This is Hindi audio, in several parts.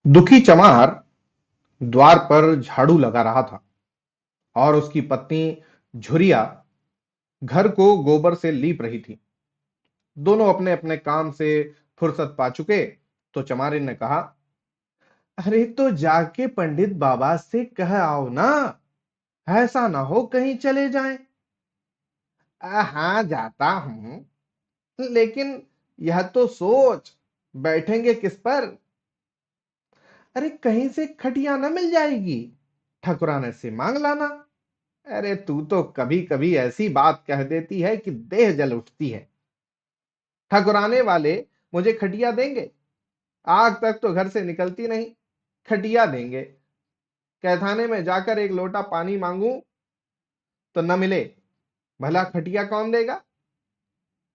दुखी चमार द्वार पर झाड़ू लगा रहा था और उसकी पत्नी झुरिया घर को गोबर से लीप रही थी। दोनों अपने अपने काम से फुर्सत पा चुके तो चमारिन ने कहा, अरे तो जाके पंडित बाबा से कह आओ ना, ऐसा ना हो कहीं चले जाएं। हाँ जाता हूं, लेकिन यह तो सोच, बैठेंगे किस पर? अरे कहीं से खटिया ना मिल जाएगी, ठकुराने से मांग लाना। अरे तू तो कभी कभी ऐसी बात कह देती है कि देह जल उठती है। ठकुराने वाले मुझे खटिया देंगे? आग तक तो घर से निकलती नहीं, खटिया देंगे? कैथाने में जाकर एक लोटा पानी मांगू तो न मिले, भला खटिया कौन देगा?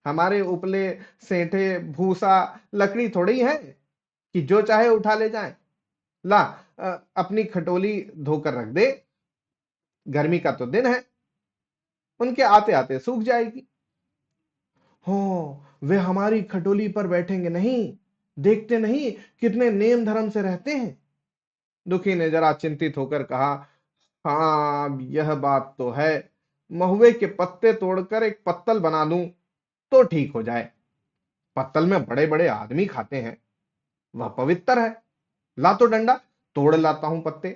हमारे उपले सेंठे भूसा लकड़ी थोड़ी है कि जो चाहे उठा ले जाए। ला, अपनी खटोली धोकर रख दे, गर्मी का तो दिन है, उनके आते आते सूख जाएगी। हो, वे हमारी खटोली पर बैठेंगे नहीं, देखते नहीं कितने नेम धर्म से रहते हैं। दुखी ने जरा चिंतित होकर कहा, हाँ यह बात तो है, महुए के पत्ते तोड़कर एक पत्तल बना दूं तो ठीक हो जाए। पत्तल में बड़े बड़े आदमी खाते हैं, वह पवित्र है। ला तो डंडा, तोड़ लाता हूं पत्ते।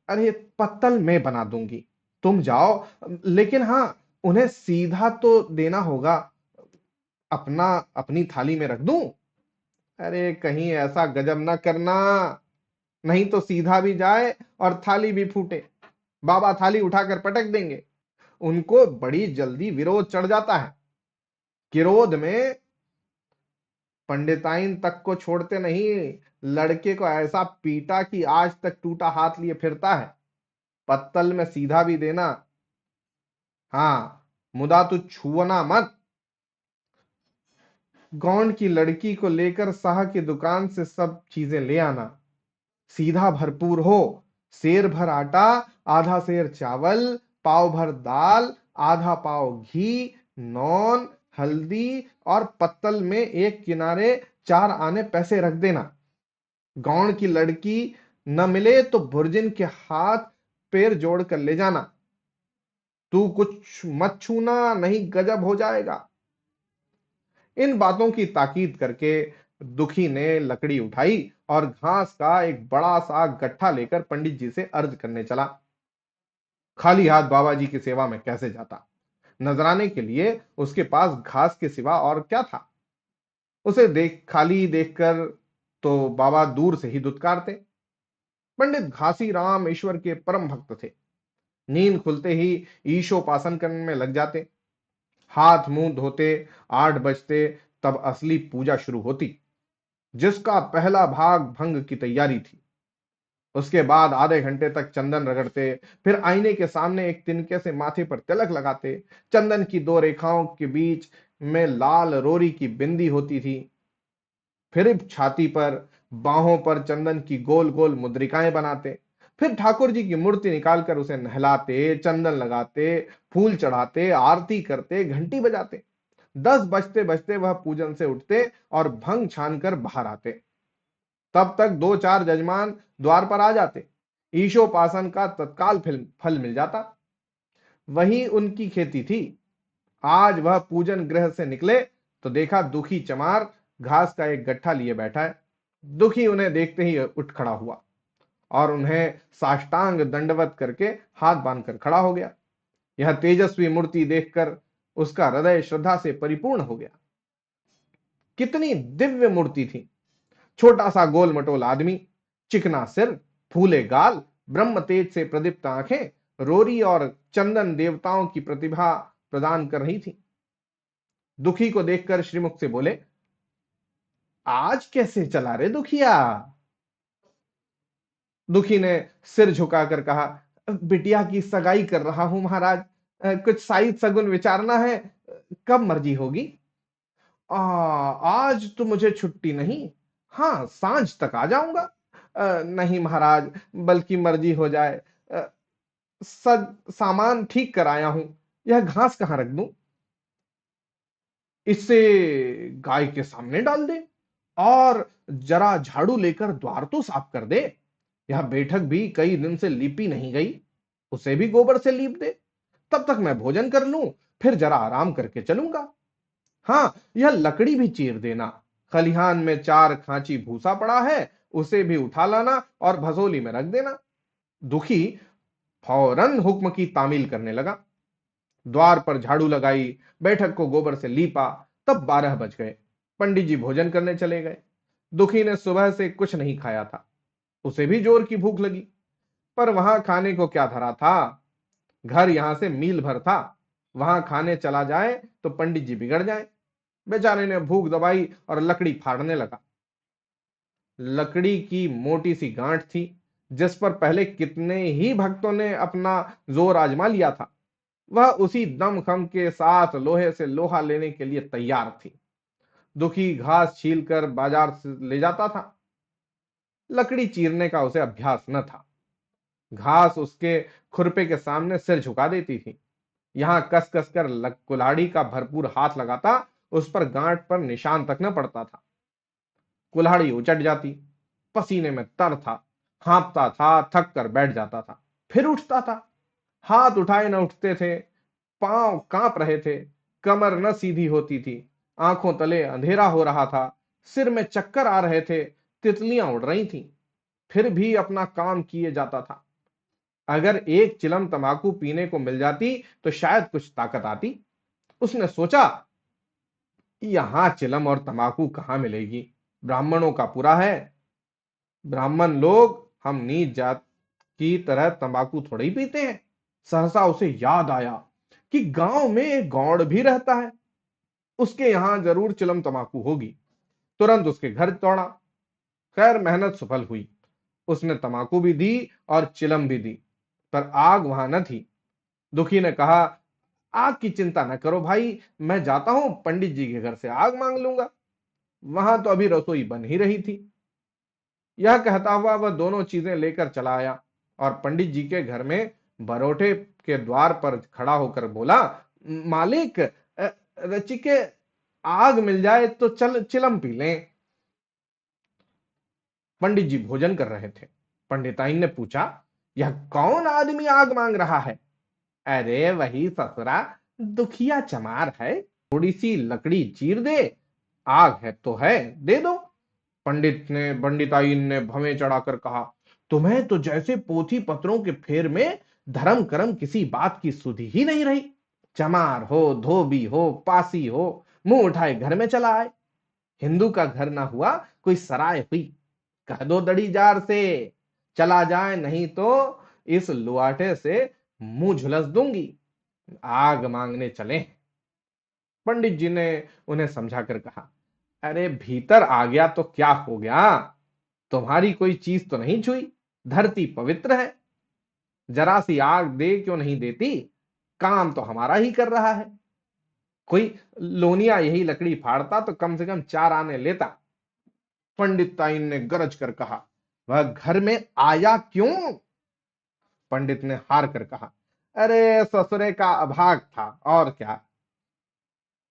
अरे पत्तल मैं बना दूंगी, तुम जाओ, लेकिन हाँ उन्हें सीधा तो देना होगा, अपना अपनी थाली में रख दूं? अरे कहीं ऐसा गजब ना करना, नहीं तो सीधा भी जाए और थाली भी फूटे, बाबा थाली उठाकर पटक देंगे। उनको बड़ी जल्दी विरोध चढ़ जाता है, किरोध में पंडिताइन तक को छोड़ते नहीं। लड़के को ऐसा पीटा कि आज तक टूटा हाथ लिए फिरता है। पत्तल में सीधा भी देना, हाँ, मुदा तू छुअना मत। गौंड की लड़की को लेकर शाह की दुकान से सब चीजें ले आना, सीधा भरपूर हो, सेर भर आटा, आधा सेर चावल, पाव भर दाल, आधा पाव घी, नॉन, हल्दी और पत्तल में एक किनारे 4 आने पैसे रख देना। गौंड की लड़की न मिले तो भुर्जिन के हाथ पैर जोड़ कर ले जाना। तू कुछ मत छूना, नहीं गजब हो जाएगा। इन बातों की ताकीद करके दुखी ने लकड़ी उठाई और घास का एक बड़ा सा गट्ठा लेकर पंडित जी से अर्ज करने चला। खाली हाथ बाबा जी की सेवा में कैसे जाता? नजराने के लिए उसके पास घास के सिवा और क्या था? उसे खाली देखकर तो बाबा दूर से ही दुत्कारते। पंडित घासी राम ईश्वर के परम भक्त थे। नींद खुलते ही ईशोपासन करने में लग जाते। हाथ मुंह धोते 8 बजते, तब असली पूजा शुरू होती, जिसका पहला भाग भंग की तैयारी थी। उसके बाद आधे घंटे तक चंदन रगड़ते, फिर आईने के सामने एक तिनके से माथे पर तिलक लगाते। चंदन की 2 रेखाओं के बीच में लाल रोरी की बिंदी होती थी। फिर छाती पर, बाहों पर चंदन की गोल गोल मुद्रिकाएं बनाते। फिर ठाकुर जी की मूर्ति निकालकर उसे नहलाते, चंदन लगाते, फूल चढ़ाते, आरती करते, घंटी बजाते। 10 बजते बजते वह पूजन से उठते और भंग छान कर बाहर आते। तब तक 2-4 जजमान द्वार पर आ जाते। ईशोपासन का तत्काल फल मिल जाता। वही उनकी खेती थी। आज वह पूजन गृह से निकले तो देखा दुखी चमार घास का एक गट्ठा लिए बैठा है। दुखी उन्हें देखते ही उठ खड़ा हुआ और उन्हें साष्टांग दंडवत करके हाथ बांधकर खड़ा हो गया। यह तेजस्वी मूर्ति देखकर उसका हृदय श्रद्धा से परिपूर्ण हो गया। कितनी दिव्य मूर्ति थी! छोटा सा गोल मटोल आदमी, चिकना सिर, फूले गाल, ब्रह्म तेज से प्रदीप्त आंखें, रोरी और चंदन देवताओं की प्रतिभा प्रदान कर रही थी। दुखी को देखकर श्रीमुख से बोले, आज कैसे चला रे दुखिया? दुखी ने सिर झुकाकर कहा, बिटिया की सगाई कर रहा हूं महाराज, कुछ साइद सगुन विचारना है, कब मर्जी होगी? आज तो मुझे छुट्टी नहीं, हाँ सांझ तक आ जाऊंगा। नहीं महाराज, बल्कि मर्जी हो जाए। अ, सब सामान ठीक कराया हूं, यह घास कहां रख दूं? इससे गाय के सामने डाल दे और जरा झाड़ू लेकर द्वार तो साफ कर दे। यह बैठक भी कई दिन से लीपी नहीं गई, उसे भी गोबर से लीप दे। तब तक मैं भोजन कर लूं, फिर जरा आराम करके चलूंगा। हाँ, यह लकड़ी भी चीर देना। खलिहान में 4 खांची भूसा पड़ा है, उसे भी उठा लाना और भसोली में रख देना। दुखी फौरन हुक्म की तामील करने लगा। द्वार पर झाड़ू लगाई, बैठक को गोबर से लीपा। तब 12 बज गए। पंडित जी भोजन करने चले गए। दुखी ने सुबह से कुछ नहीं खाया था, उसे भी जोर की भूख लगी। पर वहां खाने को क्या धरा था। घर यहां से मील भर था, वहां खाने चला जाए तो पंडित जी बिगड़ जाए। बेचारे ने भूख दबाई और लकड़ी फाड़ने लगा। लकड़ी की मोटी सी गांठ थी, जिस पर पहले कितने ही भक्तों ने अपना जोर आजमा लिया था। वह उसी दमखम के साथ लोहे से लोहा लेने के लिए तैयार थी। दुखी घास छीलकर बाजार से ले जाता था। लकड़ी चीरने का उसे अभ्यास न था। घास उसके खुरपे के सामने सिर झुका देती थी। यहां कस कस कर कुल्हाड़ी का भरपूर हाथ लगाता, उस पर गांठ पर निशान तक न पड़ता था। कुल्हाड़ी उचट जाती। पसीने में तर था, हाँफता था, थक कर बैठ जाता था, फिर उठता था। हाथ उठाए न उठते थे, पांव कांप रहे थे, कमर न सीधी होती थी, आंखों तले अंधेरा हो रहा था, सिर में चक्कर आ रहे थे, तितलियां उड़ रही थीं। फिर भी अपना काम किए जाता था। अगर एक चिलम तंबाकू पीने को मिल जाती तो शायद कुछ ताकत आती। उसने सोचा, यहां चिलम और तंबाकू कहां मिलेगी। ब्राह्मणों का पुरा है। ब्राह्मण लोग हम नीच जात की तरह तंबाकू थोड़ी ही पीते हैं। सहसा उसे याद आया कि गांव में एक गौड़ भी रहता है, उसके यहां जरूर चिलम तंबाकू होगी। तुरंत उसके घर दौड़ा। खैर मेहनत सफल हुई। उसने तंबाकू भी दी और चिलम भी दी, पर आग वहां न थी। दुखी ने कहा, आग की चिंता न करो भाई, मैं जाता हूं पंडित जी के घर से आग मांग लूंगा। वहां तो अभी रसोई बन ही रही थी। यह कहता हुआ वह दोनों चीजें लेकर चला आया और पंडित जी के घर में बरोठे के द्वार पर खड़ा होकर बोला, मालिक, रची के आग मिल जाए तो चल चिलम पी लें। पंडित जी भोजन कर रहे थे। पंडिताइन ने पूछा, यह कौन आदमी आग मांग रहा है। अरे वही ससुरा, दुखिया चमार है, थोड़ी सी लकड़ी चीर दे, आग है तो है, दे दो। पंडिताइन ने भवें चढ़ाकर कहा, तुम्हें तो जैसे पोथी पत्रों के फेर में धर्म कर्म किसी बात की सुधि ही नहीं रही। चमार हो, धोबी हो, पासी हो, मुंह उठाए घर में चला आए। हिंदू का घर ना हुआ कोई सराय हुई। कह दो दड़ी जार से चला जाए, नहीं तो इस लुआटे से मुंह झुलस दूंगी। आग मांगने चले। पंडित जी ने उन्हें समझाकर कहा, अरे भीतर आ गया तो क्या हो गया, तुम्हारी कोई चीज तो नहीं छुई, धरती पवित्र है। जरा सी आग दे क्यों नहीं देती, काम तो हमारा ही कर रहा है। कोई लोनिया यही लकड़ी फाड़ता तो कम से कम 4 आने लेता। पंडित ताइन ने गरज कर कहा, वह घर में आया क्यों। पंडित ने हार कर कहा, अरे ससुरे का अभाग था और क्या।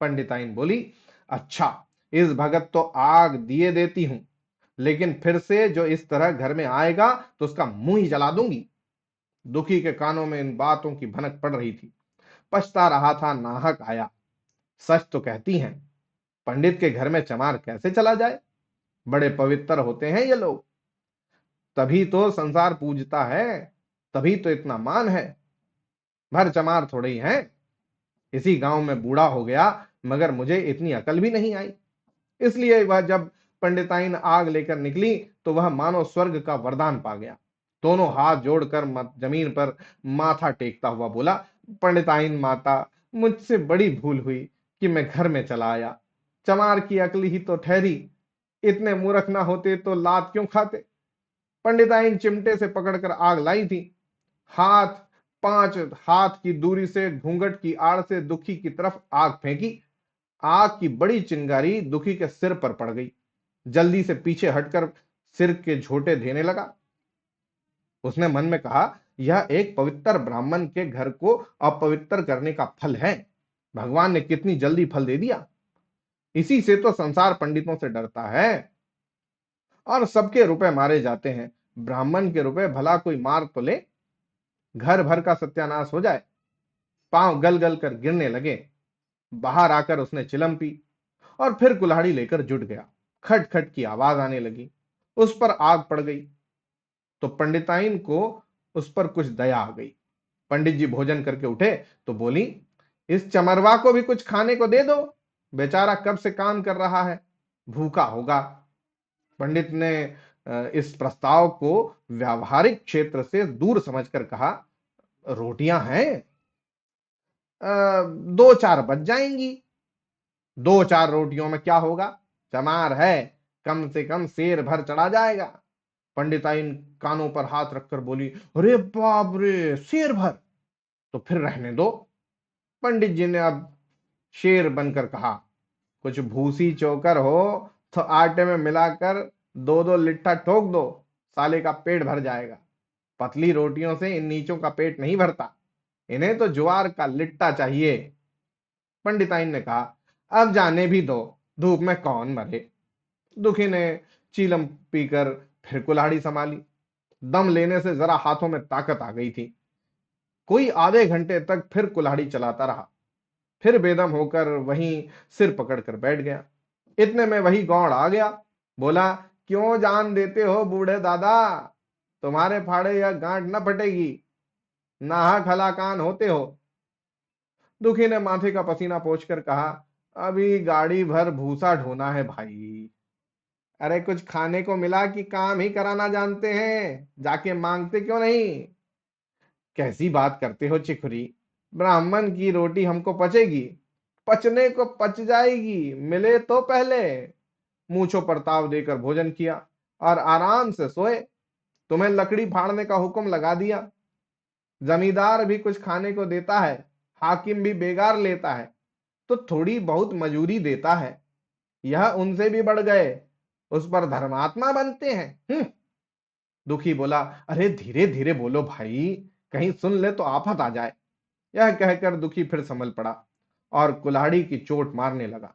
पंडिताइन बोली, अच्छा, इस भगत तो आग दिए देती हूं, लेकिन फिर से जो इस तरह घर में आएगा तो उसका मुंह ही जला दूंगी। दुखी के कानों में इन बातों की भनक पड़ रही थी। पछता रहा था, नाहक आया। सच तो कहती हैं, पंडित के घर में चमार कैसे चला जाए। बड़े पवित्र होते हैं ये लोग, तभी तो संसार पूजता है, तभी तो इतना मान है। भर चमार थोड़े ही हैं। इसी गांव में बूढ़ा हो गया, मगर मुझे इतनी अकल भी नहीं आई। इसलिए वह जब पंडिताइन आग लेकर निकली तो वह मानो स्वर्ग का वरदान पा गया। दोनों हाथ जोड़कर जमीन पर माथा टेकता हुआ बोला, पंडिताइन माता, मुझसे बड़ी भूल हुई कि मैं घर में चला आया। चमार की अकल ही तो ठहरी, इतने मूर्ख ना होते तो लात क्यों खाते। पंडिताइन चिमटे से पकड़कर आग लाई थी। हाथ 5 हाथ की दूरी से घूंघट की आड़ से दुखी की तरफ आग फेंकी। आग की बड़ी चिंगारी दुखी के सिर पर पड़ गई। जल्दी से पीछे हटकर सिर के झोंटे देने लगा। उसने मन में कहा, यह एक पवित्र ब्राह्मण के घर को अपवित्र करने का फल है। भगवान ने कितनी जल्दी फल दे दिया। इसी से तो संसार पंडितों से डरता है और सबके रुपए मारे जाते हैं। ब्राह्मण के रुपए भला कोई मार तो ले, घर भर का सत्यानाश हो जाए। पांव गल गल कर गिरने लगे। बाहर आकर उसने चिलम पी और फिर कुल्हाड़ी लेकर जुट गया। खट खट की आवाज आने लगी। उस पर आग पड़ गई तो पंडिताइन को उस पर कुछ दया आ गई। पंडित जी भोजन करके उठे तो बोली, इस चमरवा को भी कुछ खाने को दे दो, बेचारा कब से काम कर रहा है, भूखा होगा। पंडित ने इस प्रस्ताव को व्यावहारिक क्षेत्र से दूर समझकर कहा, रोटियां हैं, दो चार बच जाएंगी। दो चार रोटियों में क्या होगा, चमार है, कम से कम शेर भर चढ़ा जाएगा। पंडिताइन कानों पर हाथ रखकर बोली, अरे बाप रे, शेर भर, तो फिर रहने दो। पंडित जी ने अब शेर बनकर कहा, कुछ भूसी चोकर हो तो आटे में मिलाकर दो दो लिट्ठा ठोक दो, साले का पेट भर जाएगा। पतली रोटियों से इन नीचों का पेट नहीं भरता, इन्हें तो ज्वार का लिट्टा चाहिए। पंडिताइन ने कहा, अब जाने भी दो, धूप में कौन मरे। दुखी ने चीलम पीकर फिर कुल्हाड़ी संभाली। दम लेने से जरा हाथों में ताकत आ गई थी। कोई आधे घंटे तक फिर कुल्हाड़ी चलाता रहा। फिर बेदम होकर वहीं सिर पकड़कर बैठ गया। इतने में वही गौड़ आ गया। बोला, क्यों जान देते हो बूढ़े दादा, तुम्हारे फाड़े यह गांठ न फटेगी, नाहक हलाकान होते हो। दुखी ने माथे का पसीना पोंछकर कहा, अभी गाड़ी भर भूसा ढोना है भाई। अरे कुछ खाने को मिला कि काम ही कराना जानते हैं, जाके मांगते क्यों नहीं। कैसी बात करते हो चिखुरी, ब्राह्मण की रोटी हमको पचेगी, पचने को पच जाएगी, मिले तो पहले। मूंछों पर ताव देकर भोजन किया और आराम से सोए। तुम्हें लकड़ी फाड़ने का हुक्म लगा दिया। जमींदार भी कुछ खाने को देता है, हाकिम भी बेगार लेता है तो थोड़ी बहुत मजूरी देता है। यह उनसे भी बढ़ गए, उस पर धर्मात्मा बनते हैं। दुखी बोला, अरे धीरे धीरे बोलो भाई, कहीं सुन ले तो आफत आ जाए। यह कहकर दुखी फिर संभल पड़ा और कुल्हाड़ी की चोट मारने लगा।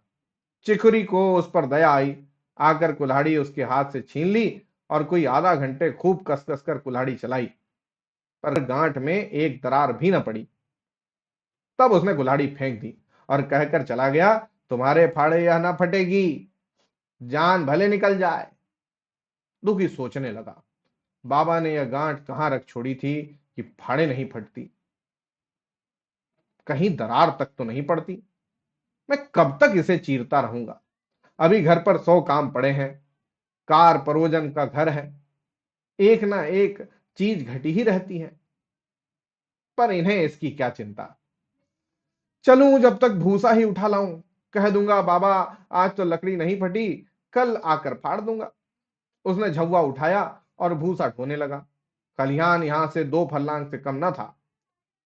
चिकुरी को उस पर दया आई, आकर कुल्हाड़ी उसके हाथ से छीन ली और कोई आधा घंटे खूब कस कस कर कुल्हाड़ी चलाई, पर गांठ में एक दरार भी न पड़ी। तब उसने कुल्हाड़ी फेंक दी और कहकर चला गया, तुम्हारे फाड़े यह ना फटेगी, जान भले निकल जाए। दुखी सोचने लगा, बाबा ने यह गांठ कहां रख छोड़ी थी कि फाड़े नहीं फटती, कहीं दरार तक तो नहीं पड़ती। मैं कब तक इसे चीरता रहूंगा। अभी घर पर 100 काम पड़े हैं, कार परोजन का घर है, एक ना एक चीज घटी ही रहती है, पर इन्हें इसकी क्या चिंता। चलूं जब तक भूसा ही उठा लाऊं, कह दूंगा बाबा आज तो लकड़ी नहीं फटी, कल आकर फाड़ दूंगा। उसने झव्वा उठाया और भूसा ढोने लगा। खलिहान यहां से 2 फर्लांग से कम न था।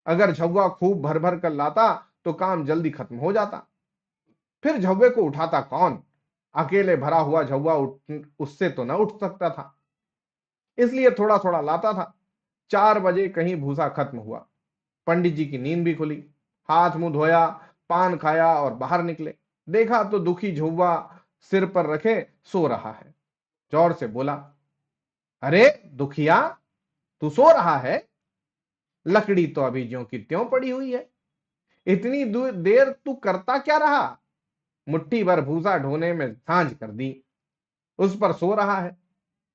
अगर झव्वा खूब भर भर कर लाता तो काम जल्दी खत्म हो जाता। फिर झव्वे को उठाता कौन, अकेले भरा हुआ झव्वा उससे तो न उठ सकता था, इसलिए थोड़ा थोड़ा लाता था। 4 बजे कहीं भूसा खत्म हुआ। पंडित जी की नींद भी खुली। हाथ मुंह धोया, पान खाया और बाहर निकले। देखा तो दुखी झुव्वा सिर पर रखे सो रहा है। जोर से बोला, अरे दुखिया, तू सो रहा है? लकड़ी तो अभी ज्यों की त्यों पड़ी हुई है, इतनी देर तू करता क्या रहा? मुट्ठी भर भूसा ढोने में सांझ कर दी, उस पर सो रहा है।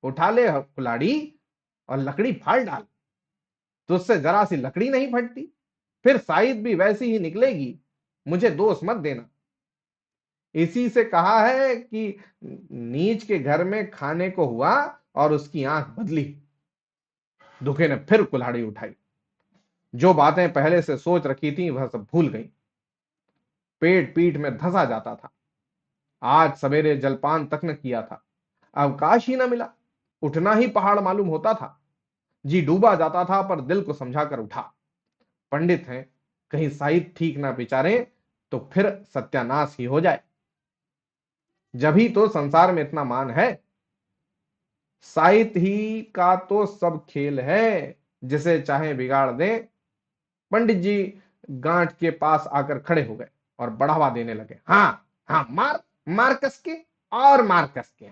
उठा ले कुल्हाड़ी और लकड़ी फाड़ डाल, तुझसे जरा सी लकड़ी नहीं फटती, फिर साइद भी वैसी ही निकलेगी। मुझे दोष मत देना। इसी से कहा है कि नीच के घर में खाने को हुआ और उसकी आंख बदली। दुखे ने फिर कुल्हाड़ी उठाई। जो बातें पहले से सोच रखी थी वह सब भूल गई। पेट पीठ में धंसा जाता था। आज सवेरे जलपान तक न किया था, अवकाश ही न मिला। उठना ही पहाड़ मालूम होता था। जी डूबा जाता था पर दिल को समझाकर उठा। पंडित हैं, कहीं साहित्य ठीक ना विचारे तो फिर सत्यानाश ही हो जाए। जब ही तो संसार में इतना मान है। साहित्य ही का तो सब खेल है, जिसे चाहे बिगाड़ दे। पंडित जी गांठ के पास आकर खड़े हो गए और बढ़ावा देने लगे। हाँ हाँ, मार मार कस के और मार कस के।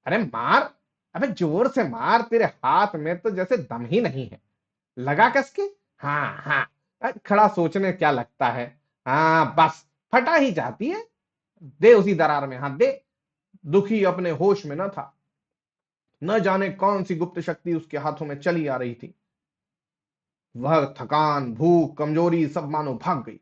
अरे मार, अबे जोर से मार, तेरे हाथ में तो जैसे दम ही नहीं है। लगा कस के। हाँ हाँ। खड़ा सोचने क्या लगता है। हाँ बस, फटा ही जाती है। दे उसी दरार में हाथ दे। दुखी अपने होश में न था। न जाने कौन सी गुप्त शक्ति उसके हाथों में चली आ रही थी। वह थकान, भूख, कमजोरी सब मानो भाग गई।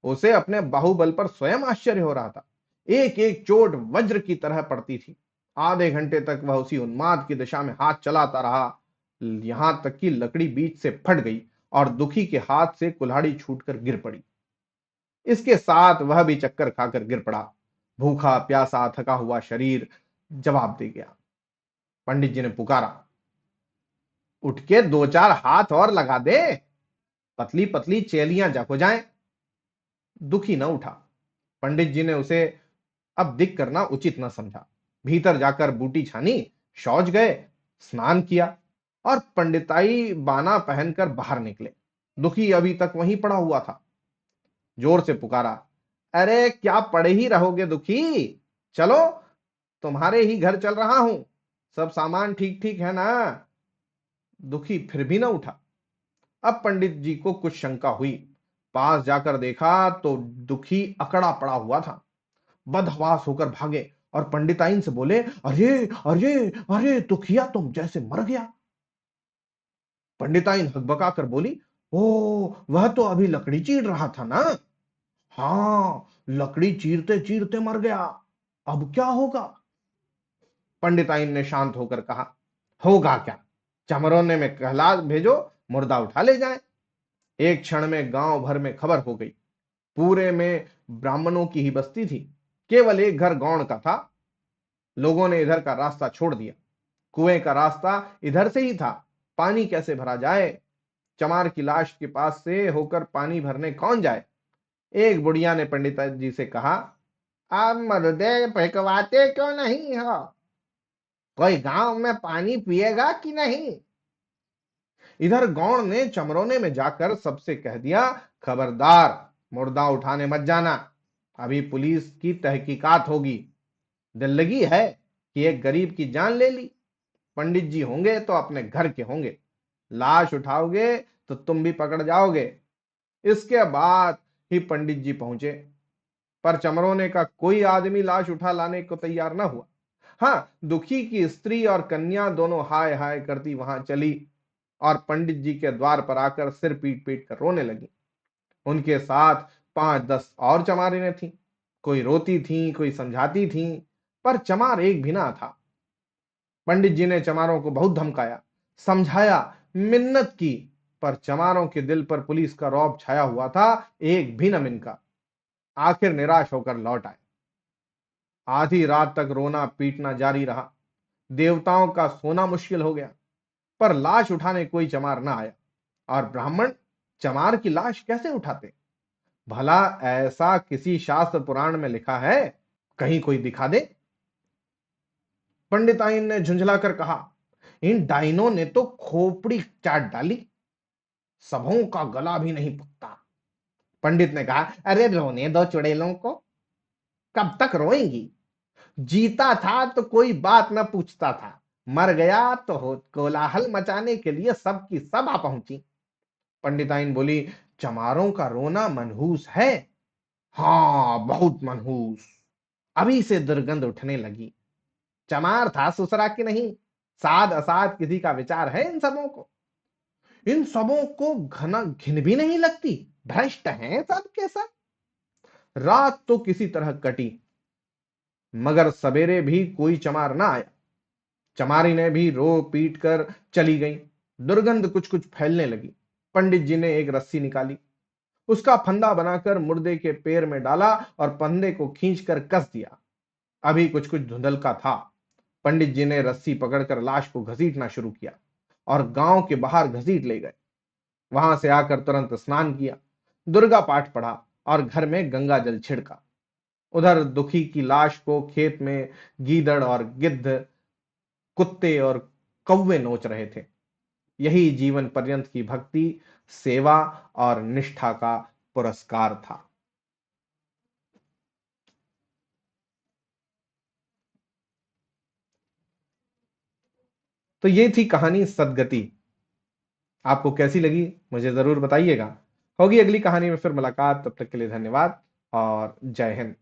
उसे अपने बाहुबल पर स्वयं आश्चर्य हो रहा था। एक एक चोट वज्र की तरह पड़ती थी। आधे घंटे तक वह उसी उन्माद की दिशा में हाथ चलाता रहा, यहां तक कि लकड़ी बीच से फट गई और दुखी के हाथ से कुल्हाड़ी छूटकर गिर पड़ी। इसके साथ वह भी चक्कर खाकर गिर पड़ा। भूखा प्यासा थका हुआ शरीर जवाब दे गया। पंडित जी ने पुकारा, उठ के दो चार हाथ और लगा दे, पतली पतली चेलियां जग जाएं। दुखी न उठा। पंडित जी ने उसे अब दिख करना उचित न समझा। भीतर जाकर बूटी छानी, शौच गए, स्नान किया और पंडिताई बाना पहनकर बाहर निकले। दुखी अभी तक वहीं पड़ा हुआ था। जोर से पुकारा, अरे क्या पड़े ही रहोगे दुखी, चलो, तुम्हारे ही घर चल रहा हूं, सब सामान ठीक ठीक है ना। दुखी फिर भी न उठा। अब पंडित जी को कुछ शंका हुई। पास जाकर देखा तो दुखी अकड़ा पड़ा हुआ था। बदहवास होकर भागे और पंडिताइन से बोले, अरे अरे अरे दुखिया तुम जैसे मर गया। पंडिताइन हकबका कर बोली, ओ वह तो अभी लकड़ी चीर रहा था ना। हाँ, लकड़ी चीरते चीरते मर गया, अब क्या होगा। पंडिताइन ने शांत होकर कहा, होगा क्या, चमरोने में कहला भेजो, मुर्दा उठा ले जाए। एक क्षण में गांव भर में खबर हो गई। पूरे में ब्राह्मणों की ही बस्ती थी। केवल एक घर गौण का था। लोगों ने इधर का रास्ता छोड़ दिया। कुएं का रास्ता इधर से ही था। पानी कैसे भरा जाए। चमार की लाश के पास से होकर पानी भरने कौन जाए। एक बुढ़िया ने पंडित जी से कहा, आप मर्दे फेंकवाते क्यों नहीं हो, कोई गांव में पानी पिएगा कि नहीं। इधर गौण ने चमरोने में जाकर सबसे कह दिया, खबरदार, मुर्दा उठाने मत जाना, अभी पुलिस की तहकीकात होगी। दिल लगी है कि एक गरीब की जान ले ली। पंडित जी होंगे तो अपने घर के होंगे, लाश उठाओगे तो तुम भी पकड़ जाओगे। इसके बाद ही पंडित जी पहुंचे, पर चमरोने का कोई आदमी लाश उठा लाने को तैयार न हुआ। हाँ, दुखी की स्त्री और कन्या दोनों हाय हाय करती वहां चली और पंडित जी के द्वार पर आकर सिर पीट पीट कर रोने लगी। उनके साथ 5-10 और चमारिनें थीं। कोई रोती थी, कोई समझाती थी, पर चमार एक भी ना था। पंडित जी ने चमारों को बहुत धमकाया, समझाया, मिन्नत की, पर चमारों के दिल पर पुलिस का रौब छाया हुआ था, एक भी न मिनका। आखिर निराश होकर लौट आए। आधी रात तक रोना पीटना जारी रहा। देवताओं का सोना मुश्किल हो गया, पर लाश उठाने कोई चमार ना आया। और ब्राह्मण चमार की लाश कैसे उठाते। भला ऐसा किसी शास्त्र पुराण में लिखा है, कहीं कोई दिखा दे। पंडिताइन ने झुंझलाकर कहा, इन डाइनों ने तो खोपड़ी चाट डाली, सबों का गला भी नहीं पकता। पंडित ने कहा, अरे रोने दो चुड़ैलों को, कब तक रोएंगी। जीता था तो कोई बात न पूछता था, मर गया तो कोलाहल मचाने के लिए सबकी सब आ पहुंची। पंडिताइन बोली, चमारों का रोना मनहूस है। हाँ बहुत मनहूस, अभी से दुर्गंध उठने लगी। चमार था सुसरा की नहीं, साध असाध किसी का विचार है इन सबों को। इन सबों को घना घिन भी नहीं लगती, भ्रष्ट हैं सब के सब। रात तो किसी तरह कटी, मगर सवेरे भी कोई चमार ना आया। चमारी ने भी रो पीट कर चली गई। दुर्गंध कुछ कुछ फैलने लगी। पंडित जी ने एक रस्सी निकाली, उसका फंदा बनाकर मुर्दे के पैर में डाला और फंदे को खींचकर कस दिया। अभी कुछ कुछ धुंधल का था। पंडित जी ने रस्सी पकड़कर लाश को घसीटना शुरू किया और गांव के बाहर घसीट ले गए। वहां से आकर तुरंत स्नान किया, दुर्गा पाठ पढ़ा और घर में गंगा जल छिड़का। उधर दुखी की लाश को खेत में गीदड़ और गिद्ध, कुत्ते और कौवे नोच रहे थे। यही जीवन पर्यंत की भक्ति, सेवा और निष्ठा का पुरस्कार था। तो ये थी कहानी सदगति। आपको कैसी लगी मुझे जरूर बताइएगा। होगी अगली कहानी में फिर मुलाकात, तब तक के लिए धन्यवाद और जय हिंद।